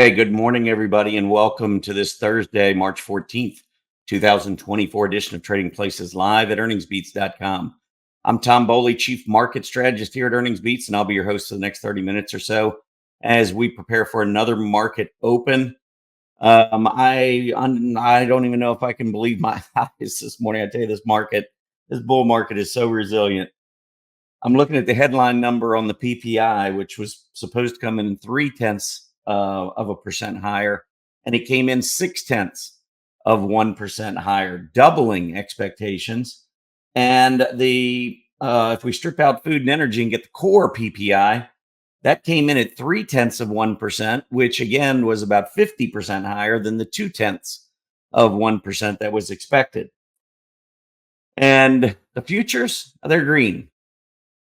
Hey, good morning, everybody, and welcome to this Thursday, March 14th, 2024 edition of Trading Places live at earningsbeats.com. I'm Tom Bowley, Chief Market Strategist here at Earnings Beats, and I'll be your host for the next 30 minutes or so as we prepare for another market open. I don't even know if I can believe my eyes this morning. I tell you, this bull market is so resilient. I'm looking at the headline number on the PPI, which was supposed to come in 0.3% higher, and it came in 0.6% higher, doubling expectations. And if we strip out food and energy and get the core PPI, that came in at 0.3%, which again was about 50% higher than the 0.2% that was expected. And the futures, they're green.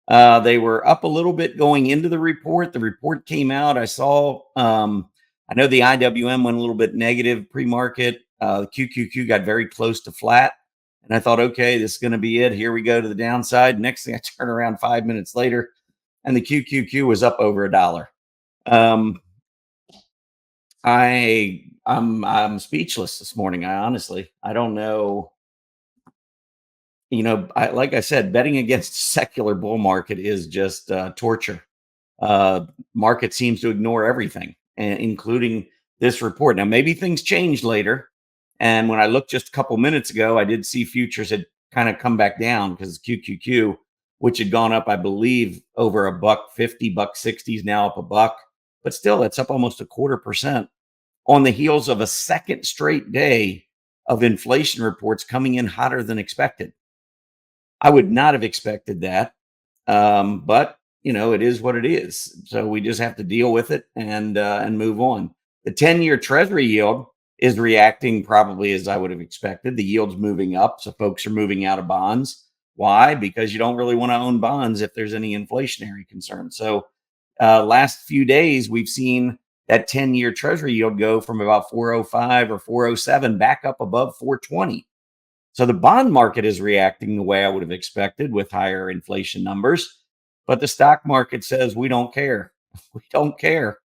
They were up a little bit going into the report. The report came out. I know the IWM went a little bit negative pre-market. The QQQ got very close to flat. And I thought, okay, this is going to be it. Here we go to the downside. Next thing, I turn around 5 minutes later, and the QQQ was up over $1. I'm speechless this morning. I don't know. Like I said, betting against a secular bull market is just torture. Market seems to ignore everything, including this report. Now, maybe things changed later. And when I looked just a couple minutes ago, I did see futures had kind of come back down because QQQ, which had gone up, I believe, over $1.50, $1.60 is now up $1. But still, that's up almost 0.25% on the heels of a second straight day of inflation reports coming in hotter than expected. I would not have expected that. But it is what it is. So we just have to deal with it and move on. The 10-year Treasury yield is reacting probably as I would have expected. The yield's moving up, so folks are moving out of bonds. Why? Because you don't really want to own bonds if there's any inflationary concern. So last few days, we've seen that 10-year Treasury yield go from about 405 or 407 back up above 420. So the bond market is reacting the way I would have expected with higher inflation numbers. But the stock market says we don't care. We don't care.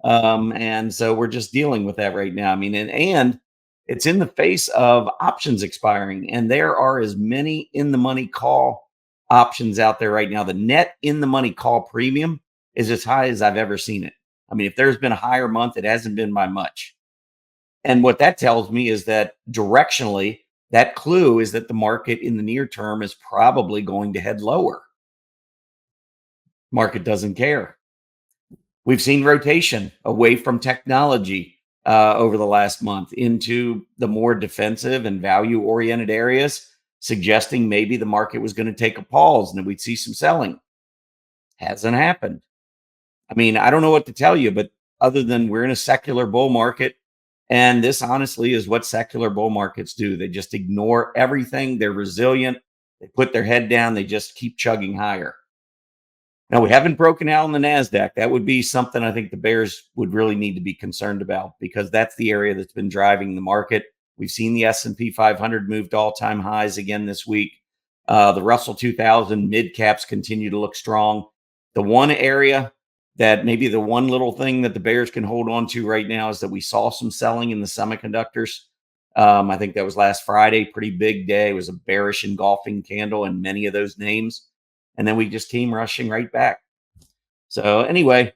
And so we're just dealing with that right now. I mean, and it's in the face of options expiring. And there are as many in the money call options out there right now. The net in the money call premium is as high as I've ever seen it. I mean, if there's been a higher month, it hasn't been by much. And what that tells me is that directionally, that clue is that the market in the near term is probably going to head lower. Market doesn't care. We've seen rotation away from technology over the last month into the more defensive and value-oriented areas, suggesting maybe the market was going to take a pause and that we'd see some selling. Hasn't happened. I mean, I don't know what to tell you, but other than we're in a secular bull market, and this honestly is what secular bull markets do. They just ignore everything. They're resilient. They put their head down. They just keep chugging higher. Now, we haven't broken out on the NASDAQ. That would be something I think the bears would really need to be concerned about because that's the area that's been driving the market. We've seen the S&P 500 move to all-time highs again this week. The Russell 2000 mid-caps continue to look strong. The one area that maybe the one little thing that the bears can hold on to right now is that we saw some selling in the semiconductors. I think that was last Friday, pretty big day. It was a bearish engulfing candle in many of those names. And then we just came rushing right back. So anyway,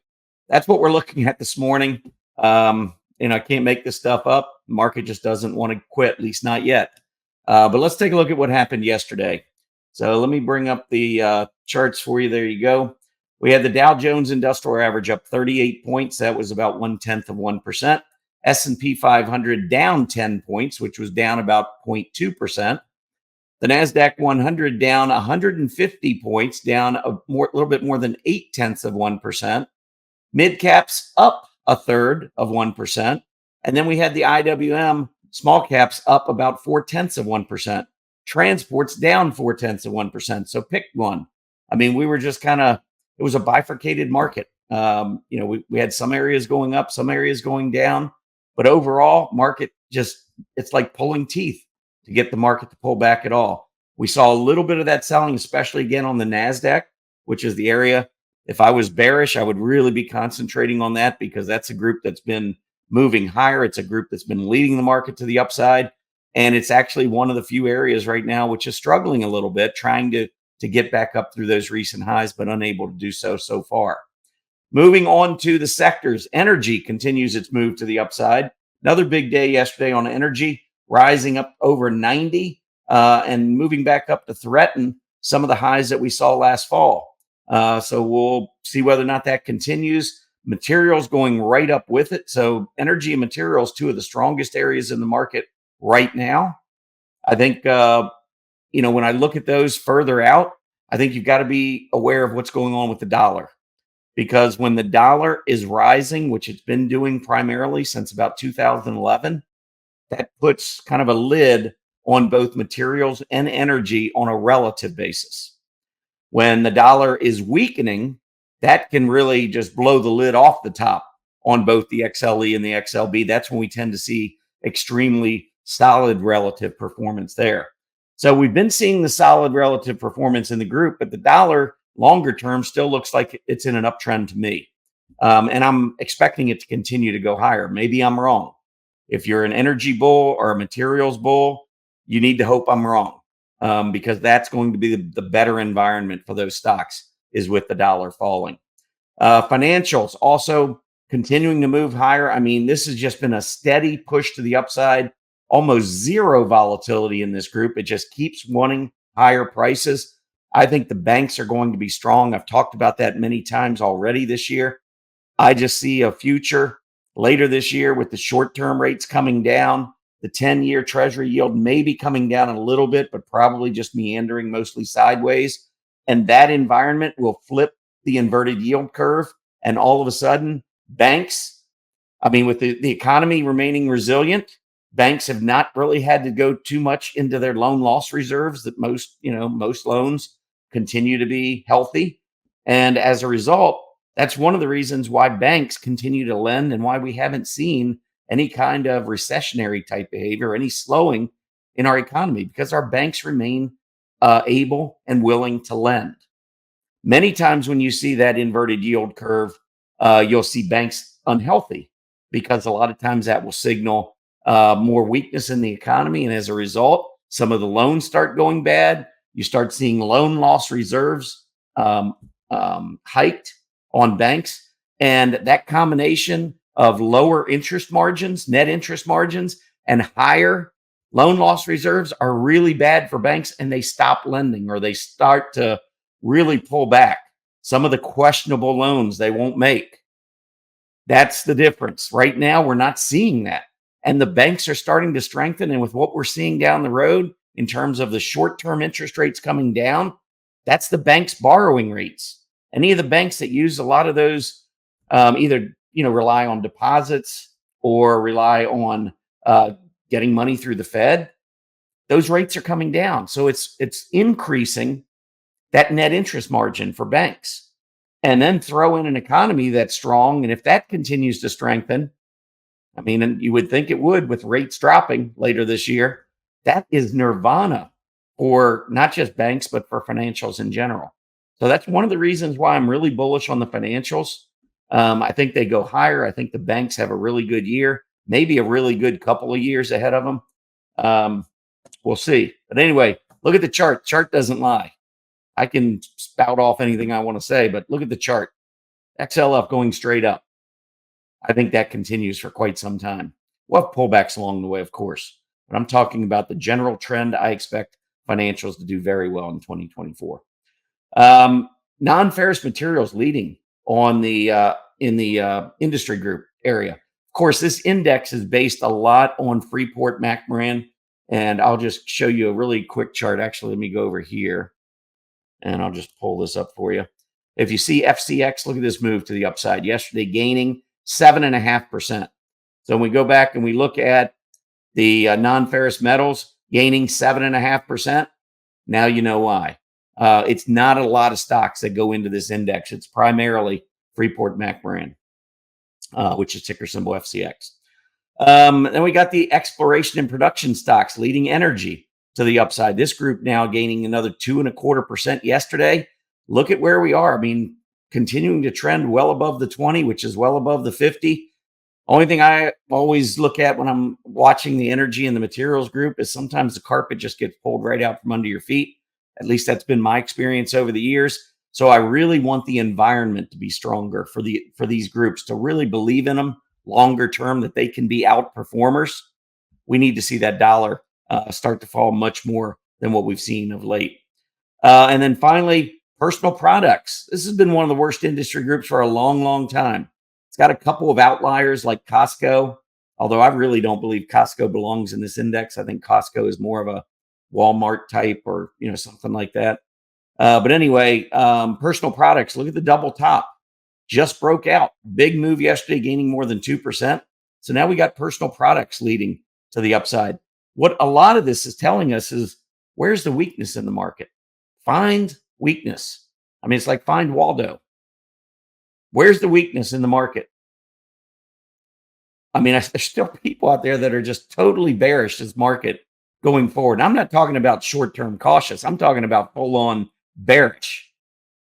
that's what we're looking at this morning. I can't make this stuff up. The market just doesn't want to quit, at least not yet. But let's take a look at what happened yesterday. So let me bring up the charts for you. There you go. We had the Dow Jones Industrial Average up 38 points. That was about 0.1%. S&P 500 down 10 points, which was down about 0.2%. The NASDAQ 100 down 150 points, down a little bit more than 0.8%. Mid caps up 1/3%. And then we had the IWM small caps up about 0.4%. Transports down 0.4%. So pick one. I mean, we were just it was a bifurcated market. We had some areas going up, some areas going down, but overall market it's like pulling teeth to get the market to pull back at all. We saw a little bit of that selling, especially again on the NASDAQ, which is the area. If I was bearish, I would really be concentrating on that because that's a group that's been moving higher. It's a group that's been leading the market to the upside. And it's actually one of the few areas right now which is struggling a little bit, trying to get back up through those recent highs, but unable to do so far. Moving on to the sectors, energy continues its move to the upside. Another big day yesterday on energy, rising up over 90 and moving back up to threaten some of the highs that we saw last fall. So we'll see whether or not that continues. Materials going right up with it. So energy and materials, two of the strongest areas in the market right now. I think, when I look at those further out, I think you've got to be aware of what's going on with the dollar. Because when the dollar is rising, which it's been doing primarily since about 2011, that puts kind of a lid on both materials and energy on a relative basis. When the dollar is weakening, that can really just blow the lid off the top on both the XLE and the XLB. That's when we tend to see extremely solid relative performance there. So we've been seeing the solid relative performance in the group, but the dollar longer term still looks like it's in an uptrend to me. And I'm expecting it to continue to go higher. Maybe I'm wrong. If you're an energy bull or a materials bull, you need to hope I'm wrong, because that's going to be the better environment for those stocks is with the dollar falling. Financials also continuing to move higher. I mean, this has just been a steady push to the upside, almost zero volatility in this group. It just keeps wanting higher prices. I think the banks are going to be strong. I've talked about that many times already this year. I just see a future later this year with the short-term rates coming down, the 10-year Treasury yield maybe coming down a little bit, but probably just meandering mostly sideways. And that environment will flip the inverted yield curve. And all of a sudden, banks, with the economy remaining resilient, banks have not really had to go too much into their loan loss reserves that most loans continue to be healthy. And as a result, that's one of the reasons why banks continue to lend and why we haven't seen any kind of recessionary type behavior, any slowing in our economy, because our banks remain able and willing to lend. Many times when you see that inverted yield curve, you'll see banks unhealthy, because a lot of times that will signal more weakness in the economy. And as a result, some of the loans start going bad. You start seeing loan loss reserves hiked on banks. And that combination of lower interest margins, net interest margins, and higher loan loss reserves are really bad for banks, and they stop lending, or they start to really pull back some of the questionable loans they won't make. That's the difference. Right now, we're not seeing that. And the banks are starting to strengthen. And with what we're seeing down the road in terms of the short-term interest rates coming down, that's the bank's borrowing rates. Any of the banks that use a lot of those either rely on deposits or rely on getting money through the Fed, those rates are coming down. So it's increasing that net interest margin for banks. And then throw in an economy that's strong. And if that continues to strengthen, and you would think it would with rates dropping later this year, that is nirvana for not just banks, but for financials in general. So that's one of the reasons why I'm really bullish on the financials. I think they go higher. I think the banks have a really good year, maybe a really good couple of years ahead of them. We'll see. But anyway, look at the chart. Chart doesn't lie. I can spout off anything I want to say, but look at the chart. XLF going straight up. I think that continues for quite some time. We'll have pullbacks along the way, of course, but I'm talking about the general trend. I expect financials to do very well in 2024. Non-ferrous materials leading on the in the industry group area. Of course, this index is based a lot on Freeport-McMoRan, and I'll just show you a really quick chart. Actually, let me go over here, and I'll just pull this up for you. If you see FCX, look at this move to the upside. Yesterday, gaining 7.5%. So when we go back and we look at the non-ferrous metals gaining 7.5%, now you know why. It's not a lot of stocks that go into this index. It's primarily Freeport-McMoRan, which is ticker symbol FCX. Then we got the exploration and production stocks leading energy to the upside. This group now gaining another 2.25% yesterday. Look at where we are. Continuing to trend well above the 20, which is well above the 50. Only thing I always look at when I'm watching the energy and the materials group is sometimes the carpet just gets pulled right out from under your feet. At least that's been my experience over the years. So I really want the environment to be stronger for these groups to really believe in them longer term, that they can be outperformers. We need to see that dollar start to fall much more than what we've seen of late. And then finally, personal products. This has been one of the worst industry groups for a long, long time. It's got a couple of outliers like Costco, although I really don't believe Costco belongs in this index. I think Costco is more of a Walmart type or something like that. But anyway, personal products. Look at the double top. Just broke out. Big move yesterday, gaining more than 2%. So now we got personal products leading to the upside. What a lot of this is telling us is, where's the weakness in the market? Find weakness. I mean, it's like find Waldo. Where's the weakness in the market? I mean, there's still people out there that are just totally bearish this market going forward. I'm not talking about short-term cautious. I'm talking about full-on bearish.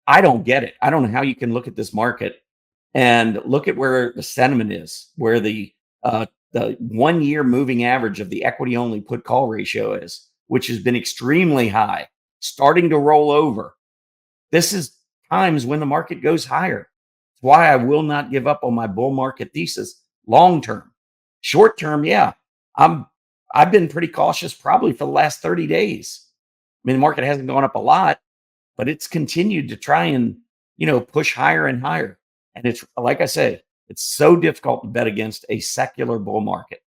I don't get it. I don't know how you can look at this market and look at where the sentiment is, where the 1 year moving average of the equity only put call ratio is, which has been extremely high, starting to roll over. This is times when the market goes higher. It's why I will not give up on my bull market thesis long term. Short term, yeah, I've been pretty cautious probably for the last 30 days. I mean, the market hasn't gone up a lot, but it's continued to try and push higher and higher. And it's like I say, it's so difficult to bet against a secular bull market.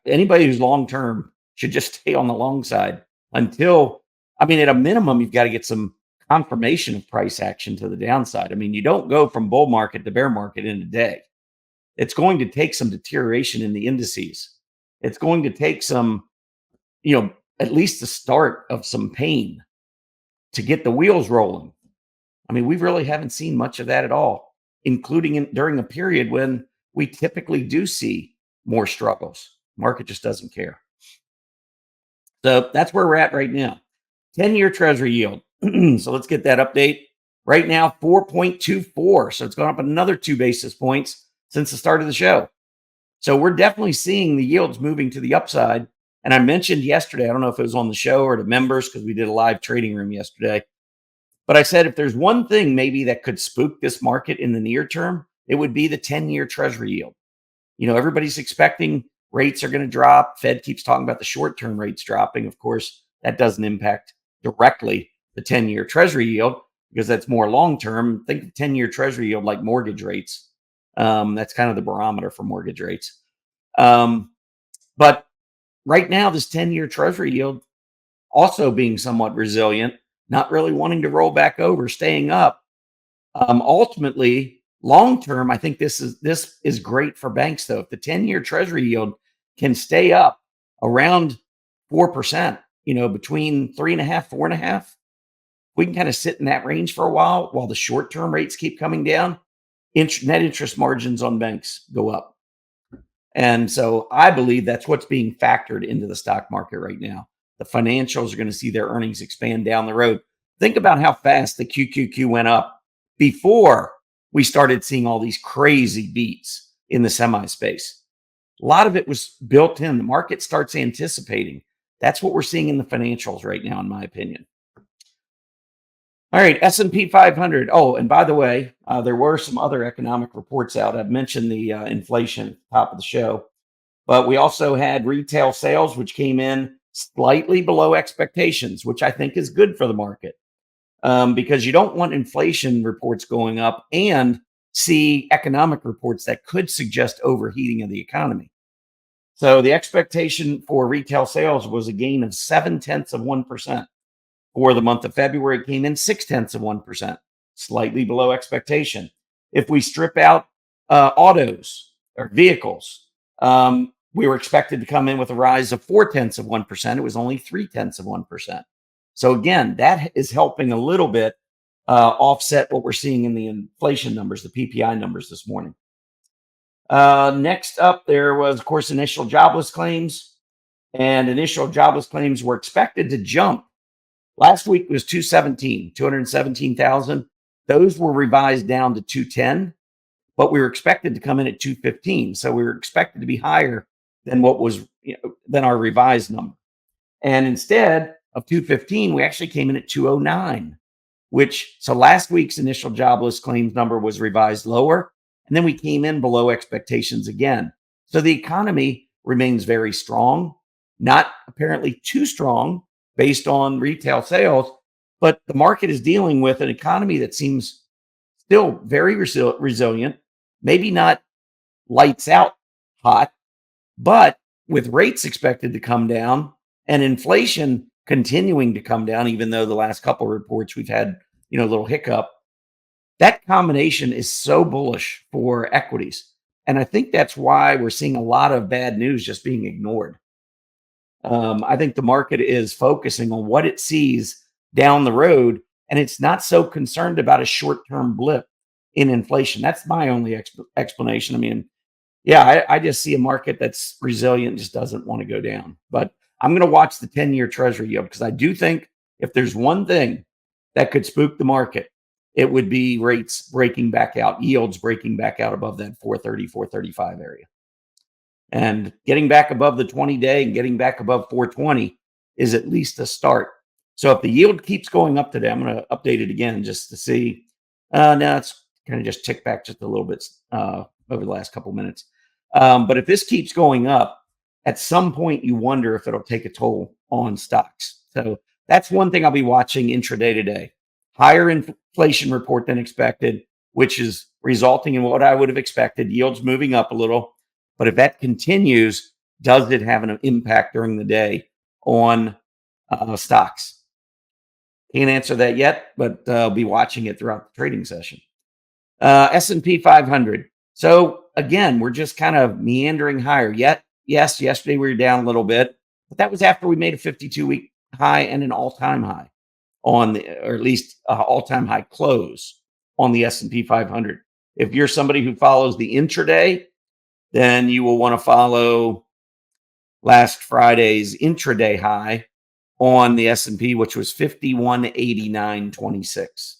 Anybody who's long term should just stay on the long side until, I mean, at a minimum, you've got to get some confirmation of price action to the downside. I mean, you don't go from bull market to bear market in a day. It's going to take some deterioration in the indices. It's going to take some, at least the start of some pain to get the wheels rolling. I mean, we really haven't seen much of that at all, including during a period when we typically do see more struggles. Market just doesn't care. So that's where we're at right now. 10-year Treasury yield. So let's get that update. Right now, 4.24. So it's gone up another 2 basis points since the start of the show. So we're definitely seeing the yields moving to the upside. And I mentioned yesterday, I don't know if it was on the show or to members because we did a live trading room yesterday, but I said if there's one thing maybe that could spook this market in the near term, it would be the 10-year Treasury yield. Everybody's expecting rates are going to drop. Fed keeps talking about the short-term rates dropping. Of course, that doesn't impact directly the 10-year Treasury yield because that's more long-term. Think of 10-year Treasury yield like mortgage rates. That's kind of the barometer for mortgage rates. But right now, this 10-year Treasury yield also being somewhat resilient, not really wanting to roll back over, staying up. Ultimately, long term, I think this is great for banks, though. If the 10-year Treasury yield can stay up around 4%, between 3.5%, 4.5%, we can kind of sit in that range for a while the short-term rates keep coming down. Net interest margins on banks go up. And so I believe that's what's being factored into the stock market right now. The financials are going to see their earnings expand down the road. Think about how fast the QQQ went up before we started seeing all these crazy beats in the semi space. A lot of it was built in. The market starts anticipating. That's what we're seeing in the financials right now, in my opinion. All right, S&P 500. Oh, and by the way, there were some other economic reports out. I've mentioned the inflation at the top of the show, but we also had retail sales, which came in slightly below expectations, which I think is good for the market because you don't want inflation reports going up and see economic reports that could suggest overheating of the economy. So the expectation for retail sales was a gain of 0.7%. For the month of February, it came in 0.6%, slightly below expectation. If we strip out autos or vehicles, we were expected to come in with a rise of 0.4%. It was only 0.3%. So again, that is helping a little bit offset what we're seeing in the inflation numbers, the PPI numbers this morning. Next up, there was, of course, initial jobless claims. And initial jobless claims were expected to jump. Last week was 217,000. Those were revised down to 210. but we were expected to come in at 215. So we were expected to be higher than what was, than our revised number. And instead of 215, we actually came in at 209, so last week's initial jobless claims number was revised lower. And then we came in below expectations again. So the economy remains very strong, not apparently too strong based on retail sales, but the market is dealing with an economy that seems still very resilient, maybe not lights out hot, but with rates expected to come down and inflation continuing to come down, even though the last couple of reports we've had, a little hiccup, that combination is so bullish for equities. And I think that's why we're seeing a lot of bad news just being ignored. I think the market is focusing on what it sees down the road, and it's not so concerned about a short-term blip in inflation. That's my only explanation. I mean, yeah, I just see a market that's resilient, just doesn't want to go down. But I'm going to watch the 10-year Treasury yield because I do think if there's one thing that could spook the market, it would be rates breaking back out, yields breaking back out above that 430, 435 area. And getting back above the 20-day and getting back above 420 is at least a start. So if the yield keeps going up today, I'm going to update it again just to see. Now it's kind of just ticked back just a little bit over the last couple minutes. But if this keeps going up, at some point you wonder if it'll take a toll on stocks. So that's one thing I'll be watching intraday today. Higher inflation report than expected, which is resulting in what I would have expected, yields moving up a little. But if that continues, does it have an impact during the day on stocks? Can't answer that yet, but I'll be watching it throughout the trading session. S&P 500. So again, we're just kind of meandering higher. Yes, yesterday we were down a little bit, but that was after we made a 52-week high and an all-time high or at least all-time high close on the S&P 500. If you're somebody who follows the intraday, then you will want to follow last Friday's intraday high on the S&P, which was 5189.26.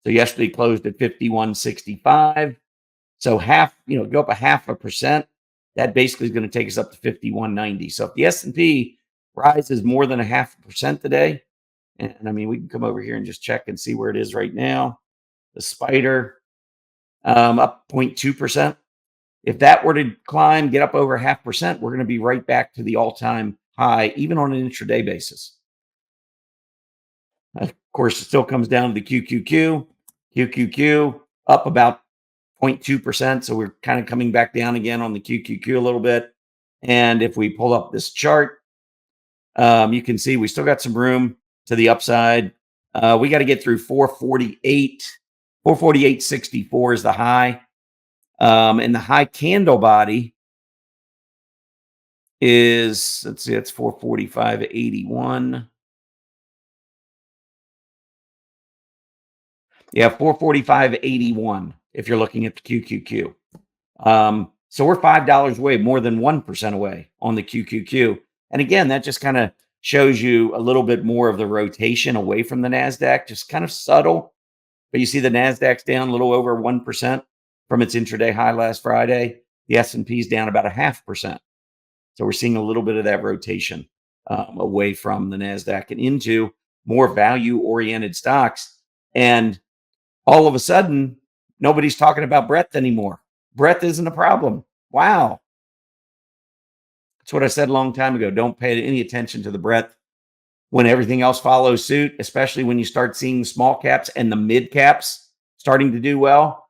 So yesterday closed at 5165. So go up 0.5%. That basically is going to take us up to 5190. So if the S&P rises more than 0.5% today, and I mean, we can come over here and just check and see where it is right now. The spider up 0.2%. If that were to climb, get up over 0.5%, we're going to be right back to the all-time high, even on an intraday basis. Of course, it still comes down to the QQQ. QQQ up about 0.2%. So we're kind of coming back down again on the QQQ a little bit. And if we pull up this chart, you can see we still got some room to the upside. We got to get through 448. 448.64 is the high. And the high candle body is, let's see, it's 445.81. Yeah, 445.81 if you're looking at the QQQ. So we're $5 away, more than 1% away on the QQQ. And again, that just kind of shows you a little bit more of the rotation away from the NASDAQ, just kind of subtle. But you see the NASDAQ's down a little over 1% from its intraday high last Friday. The S&P's down about 0.5%. So we're seeing a little bit of that rotation away from the NASDAQ and into more value-oriented stocks. And all of a sudden, nobody's talking about breadth anymore. Breadth isn't a problem. Wow. That's what I said a long time ago. Don't pay any attention to the breadth when everything else follows suit, especially when you start seeing small caps and the mid caps starting to do well.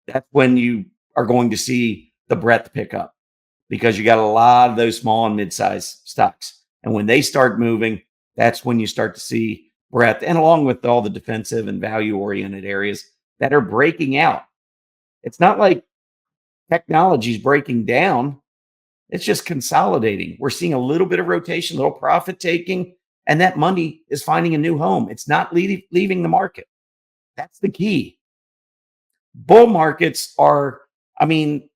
That's when you are going to see the breadth pick up because you got a lot of those small and mid-sized stocks. And when they start moving, that's when you start to see breadth, and along with all the defensive and value-oriented areas that are breaking out. It's not like technology is breaking down. It's just consolidating. We're seeing a little bit of rotation, a little profit taking, and that money is finding a new home. It's not leaving the market. That's the key. Bull markets are, the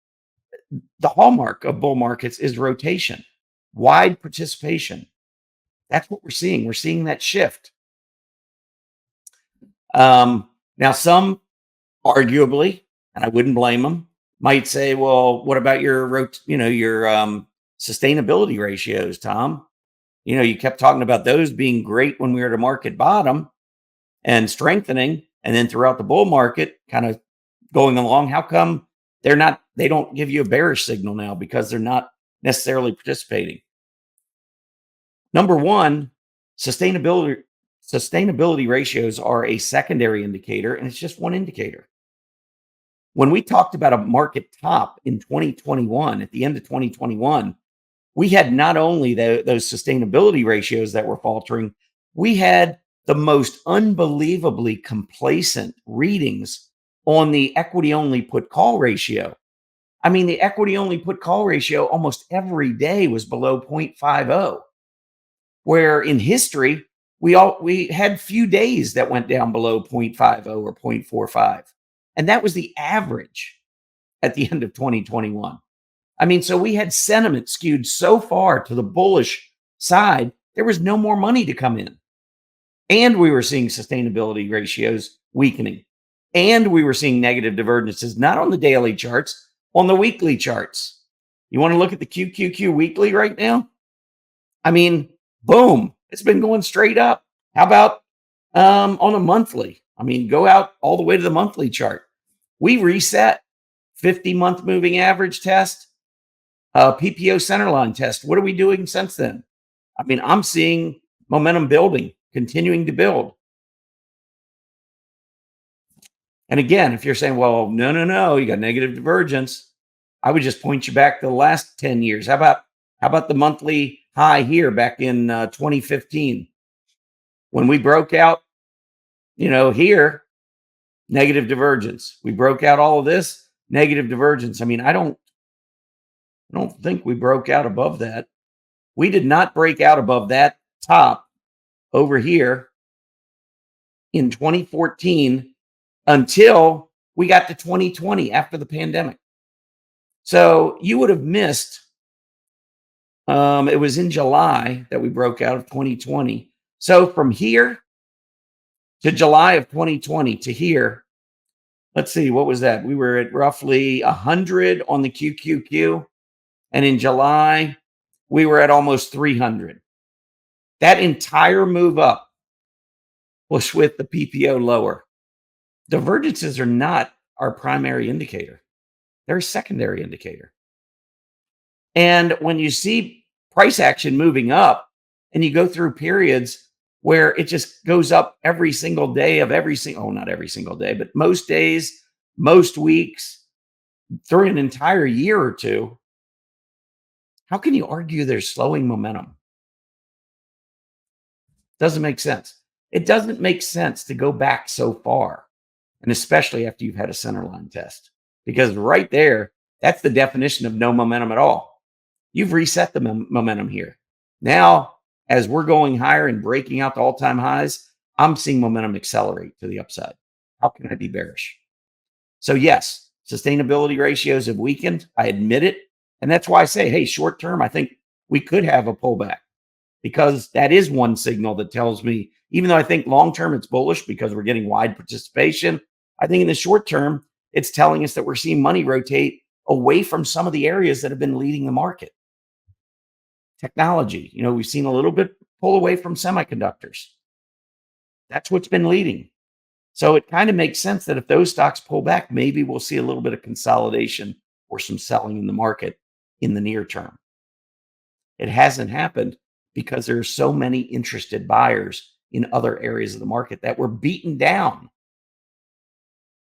hallmark of bull markets is rotation, wide participation. That's what we're seeing. We're seeing that shift. Now, some arguably and I wouldn't blame them, might say, well, what about your sustainability ratios, Tom? You kept talking about those being great when we were at a market bottom and strengthening, and then throughout the bull market kind of going along. How come they don't give you a bearish signal now? Because they're not necessarily participating. Number one, sustainability ratios are a secondary indicator, and it's just one indicator. When we talked about a market top in 2021, at the end of 2021, we had not only those sustainability ratios that were faltering, we had the most unbelievably complacent readings on the equity only put call ratio. I mean, the equity only put call ratio almost every day was below 0.50, where in history, we had few days that went down below 0.50 or 0.45. And that was the average at the end of 2021. I mean, so we had sentiment skewed so far to the bullish side, there was no more money to come in. And we were seeing sustainability ratios weakening. And we were seeing negative divergences, not on the daily charts, on the weekly charts. You want to look at the QQQ weekly right now? I mean, boom, it's been going straight up. How about on a monthly? I mean, go out all the way to the monthly chart. We reset 50-month moving average test, PPO centerline test. What are we doing since then? I mean, I'm seeing momentum building, continuing to build. And again, if you're saying, well, no, you got negative divergence, I would just point you back to the last 10 years. How about the monthly high here back in 2015 when we broke out, here, negative divergence. We broke out all of this, negative divergence. I mean, I don't think we broke out above that. We did not break out above that top over here in 2014 until we got to 2020 after the pandemic. So you would have missed, it was in July that we broke out of 2020. So from here to July of 2020 to here, let's see, what was that? We were at roughly 100 on the QQQ. And in July, we were at almost 300. That entire move up was with the PPO lower. Divergences are not our primary indicator. They're a secondary indicator. And when you see price action moving up and you go through periods where it just goes up every single day of not every single day, but most days, most weeks, through an entire year or two, how can you argue there's slowing momentum? Doesn't make sense. It doesn't make sense to go back so far, and especially after you've had a centerline test, because right there, that's the definition of no momentum at all. You've reset the momentum here. Now, as we're going higher and breaking out the all-time highs, I'm seeing momentum accelerate to the upside. How can I be bearish? So yes, sustainability ratios have weakened. I admit it. And that's why I say, hey, short term, I think we could have a pullback, because that is one signal that tells me, even though I think long term it's bullish because we're getting wide participation, I think in the short term, it's telling us that we're seeing money rotate away from some of the areas that have been leading the market. Technology, we've seen a little bit pull away from semiconductors. That's what's been leading. So it kind of makes sense that if those stocks pull back, maybe we'll see a little bit of consolidation or some selling in the market in the near term. It hasn't happened because there are so many interested buyers in other areas of the market that were beaten down.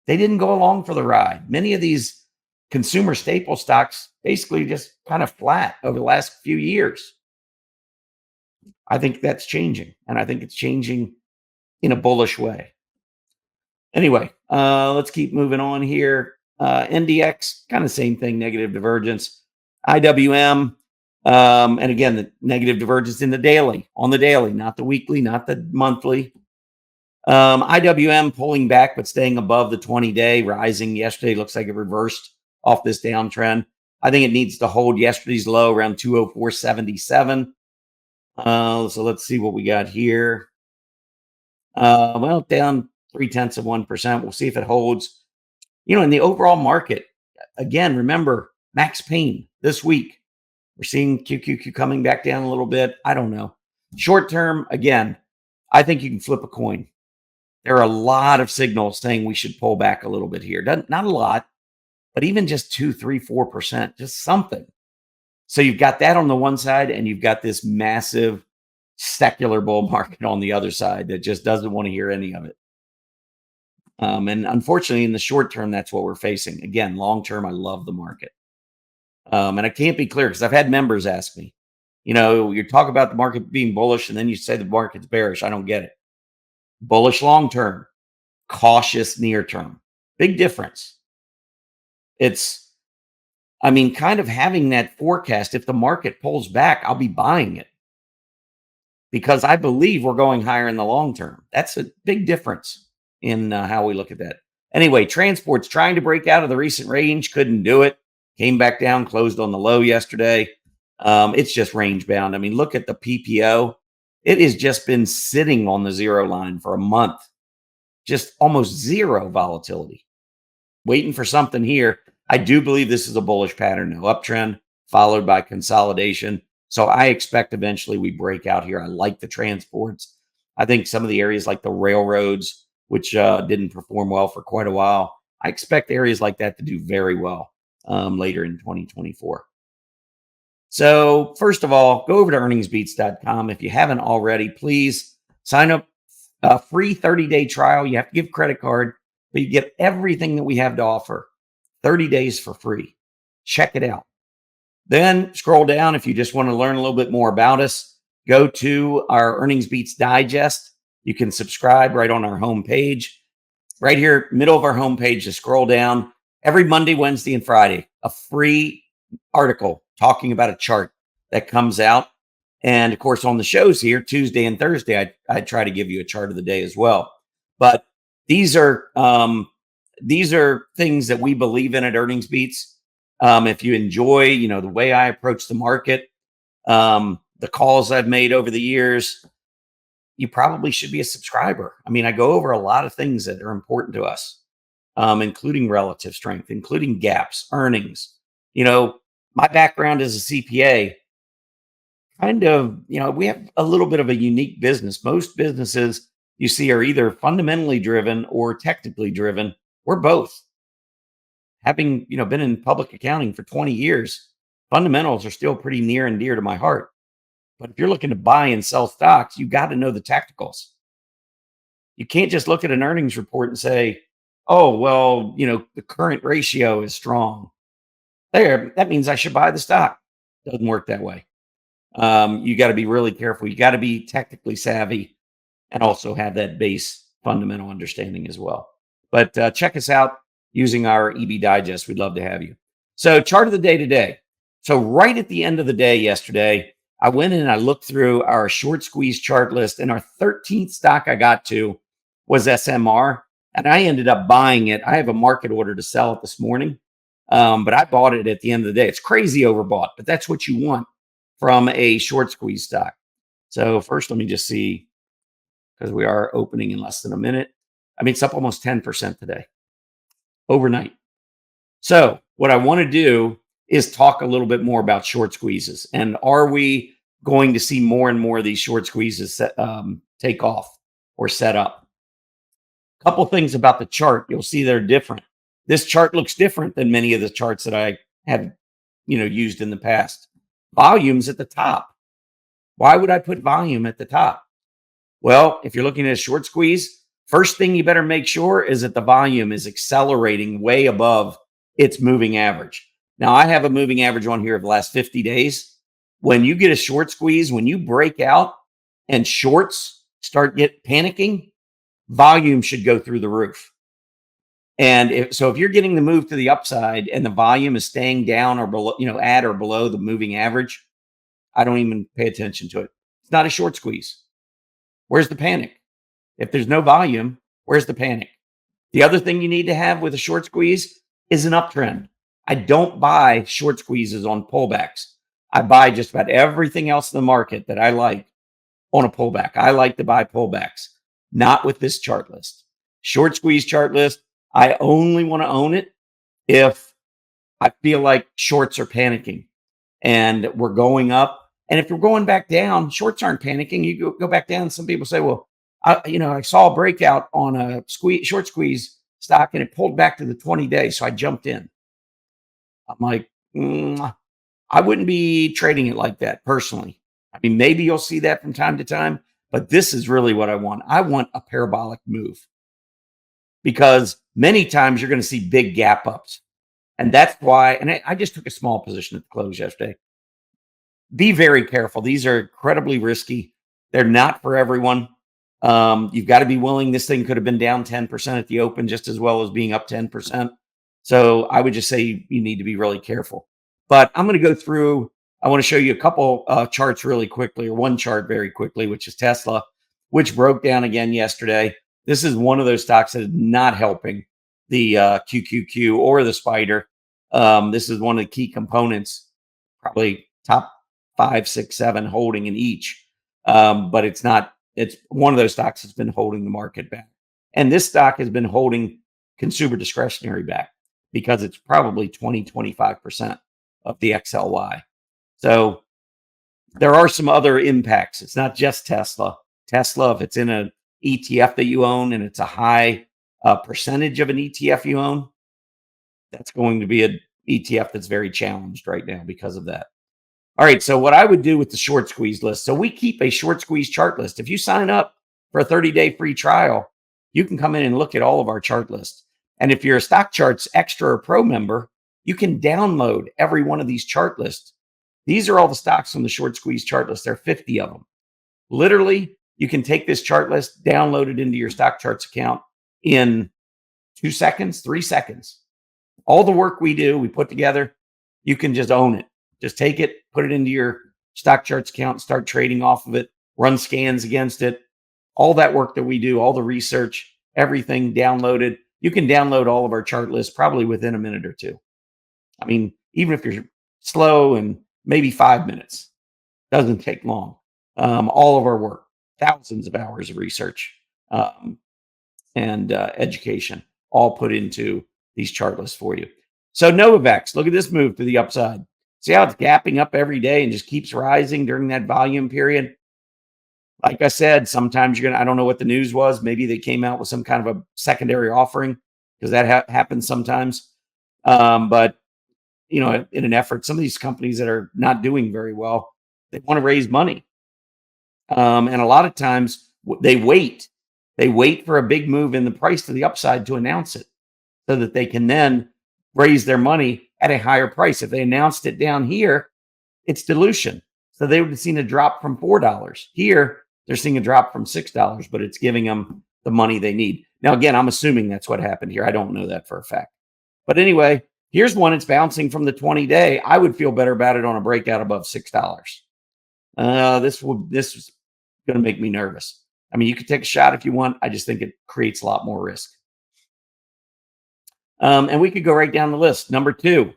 They didn't go along for the ride. Many of these consumer staple stocks basically just kind of flat over the last few years. I think that's changing, and I think it's changing in a bullish way. Anyway, let's keep moving on here. NDX, kind of same thing, negative divergence. IWM, and again, the negative divergence in the daily, on the daily, not the weekly, not the monthly. IWM pulling back, but staying above the 20-day, rising yesterday. Looks like it reversed off this downtrend. I think it needs to hold yesterday's low around 204.77. So let's see what we got here. Well, down 0.3%. We'll see if it holds. In the overall market, again, remember Max Payne this week. We're seeing QQQ coming back down a little bit. I don't know. Short term, again, I think you can flip a coin. There are a lot of signals saying we should pull back a little bit here. Not a lot, but even just 2, 3, 4%, just something. So you've got that on the one side, and you've got this massive secular bull market on the other side that just doesn't want to hear any of it. And unfortunately, in the short term, that's what we're facing. Again, long term, I love the market. And I can't be clear because I've had members ask me, you talk about the market being bullish and then you say the market's bearish. I don't get it. Bullish long term, cautious near term. Big difference. It's, kind of having that forecast. If the market pulls back, I'll be buying it because I believe we're going higher in the long term. That's a big difference in how we look at that. Anyway, transport's trying to break out of the recent range, couldn't do it. Came back down, closed on the low yesterday. It's just range bound. Look at the PPO. It has just been sitting on the zero line for a month. Just almost zero volatility. Waiting for something here. I do believe this is a bullish pattern, no uptrend, followed by consolidation. So I expect eventually we break out here. I like the transports. I think some of the areas like the railroads, which didn't perform well for quite a while, I expect areas like that to do very well later in 2024. So first of all, go over to earningsbeats.com. If you haven't already, please sign up. A free 30-day trial. You have to give a credit card, but you get everything that we have to offer. 30 days for free. Check it out. Then scroll down if you just want to learn a little bit more about us. Go to our Earnings Beats Digest. You can subscribe right on our homepage. Right here, middle of our homepage, just scroll down. Every Monday, Wednesday, and Friday, a free article talking about a chart that comes out. And of course, on the shows here, Tuesday and Thursday, I try to give you a chart of the day as well. But these are things that we believe in at Earnings Beats. If you enjoy, the way I approach the market, the calls I've made over the years, you probably should be a subscriber. I go over a lot of things that are important to us, including relative strength, including gaps, earnings. My background as a CPA, kind of, we have a little bit of a unique business. Most businesses you see are either fundamentally driven or technically driven. We're both. Having, been in public accounting for 20 years, fundamentals are still pretty near and dear to my heart. But if you're looking to buy and sell stocks, you got to know the tacticals. You can't just look at an earnings report and say, oh, well, the current ratio is strong. That means I should buy the stock. Doesn't work that way. You got to be really careful. You got to be technically savvy and also have that base fundamental understanding as well. But check us out using our EB Digest. We'd love to have you. So chart of the day today. So right at the end of the day yesterday, I went in and I looked through our short squeeze chart list, and our 13th stock I got to was SMR, and I ended up buying it. I have a market order to sell it this morning, but I bought it at the end of the day. It's crazy overbought, but that's what you want from a short squeeze stock. So first, let me just see, because we are opening in less than a minute. It's up almost 10% today, overnight. So what I want to do is talk a little bit more about short squeezes. And are we going to see more and more of these short squeezes take off or set up? A couple things about the chart. You'll see they're different. This chart looks different than many of the charts that I have, used in the past. Volume's at the top. Why would I put volume at the top? Well, if you're looking at a short squeeze, first thing you better make sure is that the volume is accelerating way above its moving average. Now, I have a moving average on here of the last 50 days. When you get a short squeeze, when you break out and shorts start panicking, volume should go through the roof. And if you're getting the move to the upside and the volume is staying down or below, at or below the moving average, I don't even pay attention to it. It's not a short squeeze. Where's the panic? If there's no volume, where's the panic? The other thing you need to have with a short squeeze is an uptrend. I don't buy short squeezes on pullbacks. I buy just about everything else in the market that I like on a pullback. I like to buy pullbacks, not with this chart list. Short squeeze chart list, I only want to own it if I feel like shorts are panicking and we're going up. And if we're going back down, shorts aren't panicking. You go back down. Some people say, well, I saw a breakout on a short squeeze stock and it pulled back to the 20 days. So I jumped in. I'm like, I wouldn't be trading it like that personally. I mean, maybe you'll see that from time to time, but this is really what I want. I want a parabolic move because many times you're going to see big gap ups. And that's why, and I just took a small position at the close yesterday. Be very careful. These are incredibly risky. They're not for everyone. You've got to be willing. This thing could have been down 10% at the open just as well as being up 10%. So I would just say you need to be really careful. But I'm going to go through, I want to show you a couple charts really quickly, or one chart very quickly, which is Tesla, which broke down again yesterday. This is one of those stocks that is not helping the QQQ or the Spider. This is one of the key components, probably top 5, 6, 7 holding in each. But it's not, it's one of those stocks that's been holding the market back. And this stock has been holding consumer discretionary back because it's probably 20, 25% of the XLY. So there are some other impacts. It's not just Tesla. Tesla, if it's in an ETF that you own and it's a high percentage of an ETF you own, that's going to be an ETF that's very challenged right now because of that. All right, so what I would do with the short squeeze list. So we keep a short squeeze chart list. If you sign up for a 30-day free trial, you can come in and look at all of our chart lists. And if you're a Stockcharts Extra or Pro member, you can download every one of these chart lists. These are all the stocks on the short squeeze chart list. There are 50 of them. Literally, you can take this chart list, download it into your Stockcharts account in 2 seconds, 3 seconds. All the work we do, we put together, you can just own it. Just take it, put it into your Stockcharts account, start trading off of it, run scans against it. All that work that we do, all the research, everything downloaded. You can download all of our chart lists probably within a minute or two. I mean, even if you're slow and maybe 5 minutes, doesn't take long. All of our work, thousands of hours of research and education, all put into these chart lists for you. So Novonix, look at this move to the upside. See how it's gapping up every day and just keeps rising during that volume period? Like I said, sometimes you're going to, I don't know what the news was. Maybe they came out with some kind of a secondary offering because that happens sometimes. But, in an effort, some of these companies that are not doing very well, they want to raise money. And a lot of times they wait. They wait for a big move in the price to the upside to announce it so that they can then raise their money at a higher price. If they announced it down here, it's dilution. So they would have seen a drop from $4. Here, they're seeing a drop from $6, but it's giving them the money they need. Now, again, I'm assuming that's what happened here. I don't know that for a fact. But anyway, here's one. It's bouncing from the 20-day. I would feel better about it on a breakout above $6. This is going to make me nervous. I mean, you could take a shot if you want. I just think it creates a lot more risk. And we could go right down the list. Number 2,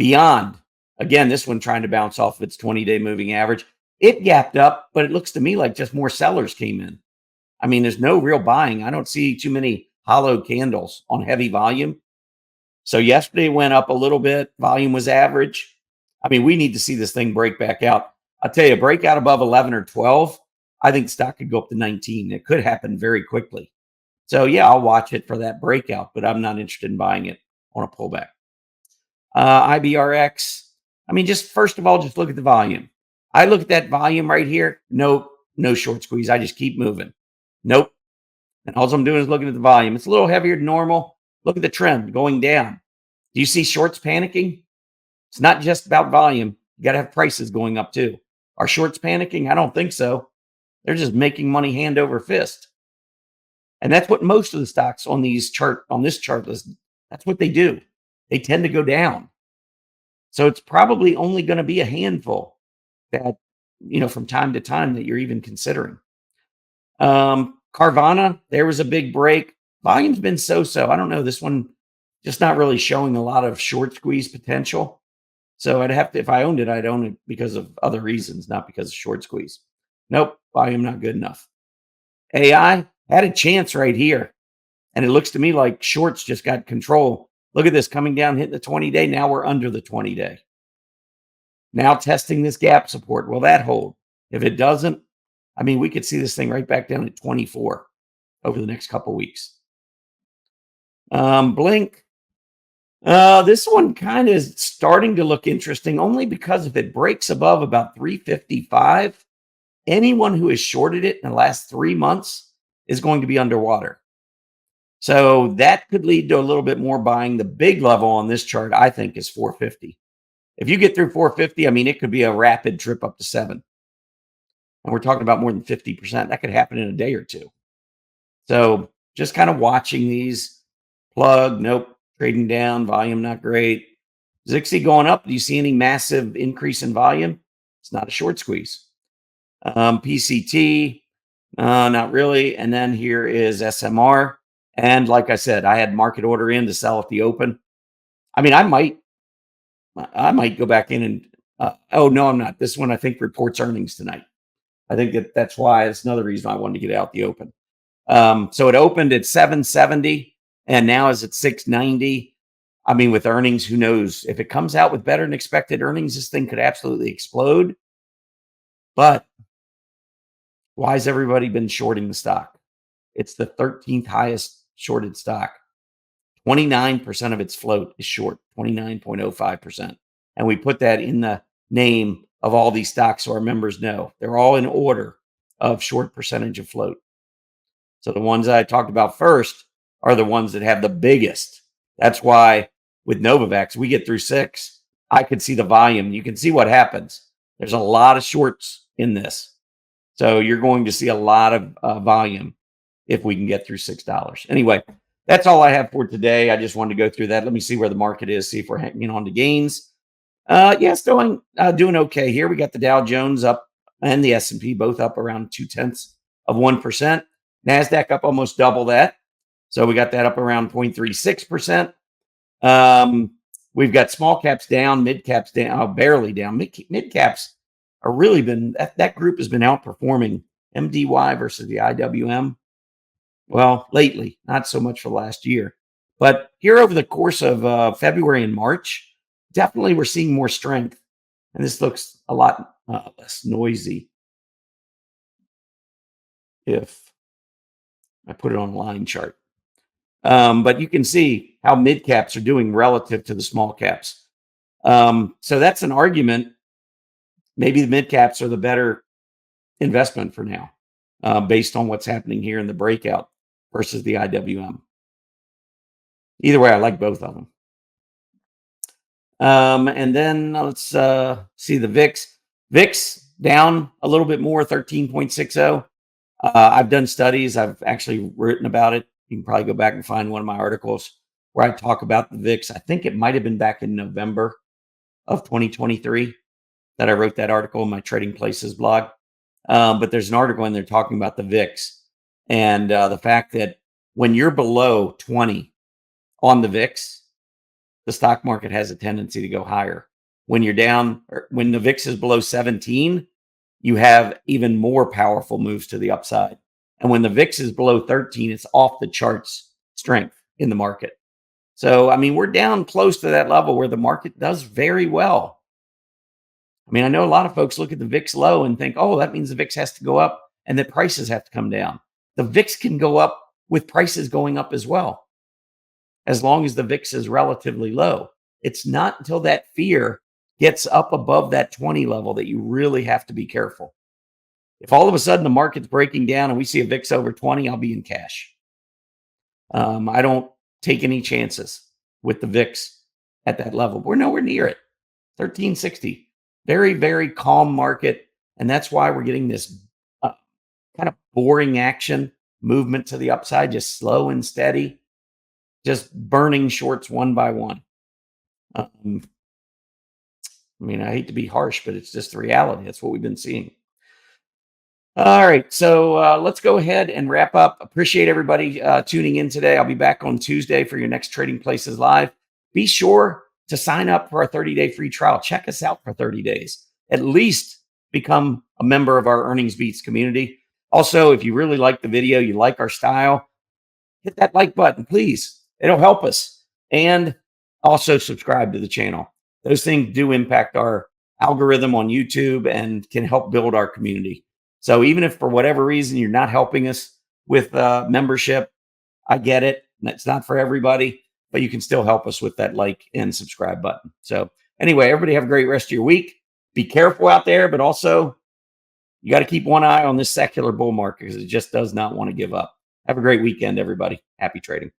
BYND. Again, this one trying to bounce off of its 20-day moving average. It gapped up, but it looks to me like just more sellers came in. I mean, there's no real buying. I don't see too many hollow candles on heavy volume. So yesterday went up a little bit. Volume was average. I mean, we need to see this thing break back out. I'll tell you, breakout above 11 or 12, I think stock could go up to 19. It could happen very quickly. So yeah, I'll watch it for that breakout, but I'm not interested in buying it on a pullback. IBRX. I mean, just first of all, just look at the volume. I look at that volume right here. Nope, no short squeeze. I just keep moving. Nope. And all I'm doing is looking at the volume. It's a little heavier than normal. Look at the trend going down. Do you see shorts panicking? It's not just about volume. You got to have prices going up too. Are shorts panicking? I don't think so. They're just making money hand over fist. And that's what most of the stocks on this chart list, that's what they do. They tend to go down. So it's probably only going to be a handful that, from time to time that you're even considering. Carvana, there was a big break. Volume's been so-so. I don't know. This one just not really showing a lot of short squeeze potential. So I'd have to, if I owned it, I'd own it because of other reasons, not because of short squeeze. Nope, volume not good enough. AI had a chance right here. And it looks to me like shorts just got control. Look at this coming down, hitting the 20-day. Now we're under the 20-day. Now testing this gap support. Will that hold? If it doesn't, I mean, we could see this thing right back down at 24 over the next couple weeks. Blink. This one kind of is starting to look interesting only because if it breaks above about 355, anyone who has shorted it in the last 3 months is going to be underwater. So that could lead to a little bit more buying. The big level on this chart, I think, is 450. If you get through 450, I mean, it could be a rapid trip up to 7. And we're talking about more than 50%. That could happen in a day or two. So just kind of watching these. Plug, nope. Trading down, volume not great. Zixi going up. Do you see any massive increase in volume? It's not a short squeeze. PCT, not really. And then here is SMR. And like I said, I had market order in to sell at the open. I mean, I might go back in and, oh, no, I'm not. This one, I think, reports earnings tonight. I think that's why. It's another reason I wanted to get out the open. So it opened at 770 and now is at 690. I mean, with earnings, who knows? If it comes out with better than expected earnings, this thing could absolutely explode. But why has everybody been shorting the stock? It's the 13th highest shorted stock. 29% of its float is short, 29.05%. And we put that in the name of all these stocks so our members know. They're all in order of short percentage of float. So the ones I talked about first are the ones that have the biggest. That's why with Novonix, we get through 6. I could see the volume. You can see what happens. There's a lot of shorts in this. So you're going to see a lot of volume if we can get through $6. Anyway, that's all I have for today. I just wanted to go through that. Let me see where the market is, see if we're hanging on to gains. Yeah, still doing okay here. We got the Dow Jones up and the S&P both up around 0.2%. NASDAQ up almost double that. So we got that up around 0.36%. We've got small caps down, mid caps down, barely down. Mid caps are really been, that group has been outperforming MDY versus the IWM. Well, lately, not so much for last year. But here over the course of February and March, definitely we're seeing more strength. And this looks a lot less noisy if I put it on a line chart. But you can see how mid caps are doing relative to the small caps. So that's an argument. Maybe the mid caps are the better investment for now, based on what's happening here in the breakout versus the IWM. Either way, I like both of them. And then let's see the VIX. VIX down a little bit more, 13.60. I've done studies. I've actually written about it. You can probably go back and find one of my articles where I talk about the VIX. I think it might have been back in November of 2023 that I wrote that article in my Trading Places blog. But there's an article in there talking about the VIX and the fact that when you're below 20 on the VIX, the stock market has a tendency to go higher. When you're down, or when the VIX is below 17, you have even more powerful moves to the upside. And when the VIX is below 13, it's off the charts strength in the market. So, I mean, we're down close to that level where the market does very well. I mean, I know a lot of folks look at the VIX low and think, oh, that means the VIX has to go up and that prices have to come down. The VIX can go up with prices going up as well, as long as the VIX is relatively low. It's not until that fear gets up above that 20 level that you really have to be careful. If all of a sudden the market's breaking down and we see a VIX over 20, I'll be in cash. I don't take any chances with the VIX at that level. We're nowhere near it. 1360. Very, very calm market. And that's why we're getting this kind of boring action movement to the upside, just slow and steady, just burning shorts one by one. I mean, I hate to be harsh, but it's just the reality. That's what we've been seeing. All right, so let's go ahead and wrap up. Appreciate everybody tuning in today. I'll be back on Tuesday for your next Trading Places Live. Be sure to sign up for our 30-day free trial. Check us out for 30 days. At least become a member of our Earnings Beats community. Also, if you really like the video, you like our style, hit that like button, please. It'll help us. And also subscribe to the channel. Those things do impact our algorithm on YouTube and can help build our community. So even if for whatever reason you're not helping us with membership, I get it. It's not for everybody, but you can still help us with that like and subscribe button. So anyway, everybody have a great rest of your week. Be careful out there, but also you got to keep one eye on this secular bull market because it just does not want to give up. Have a great weekend, everybody. Happy trading.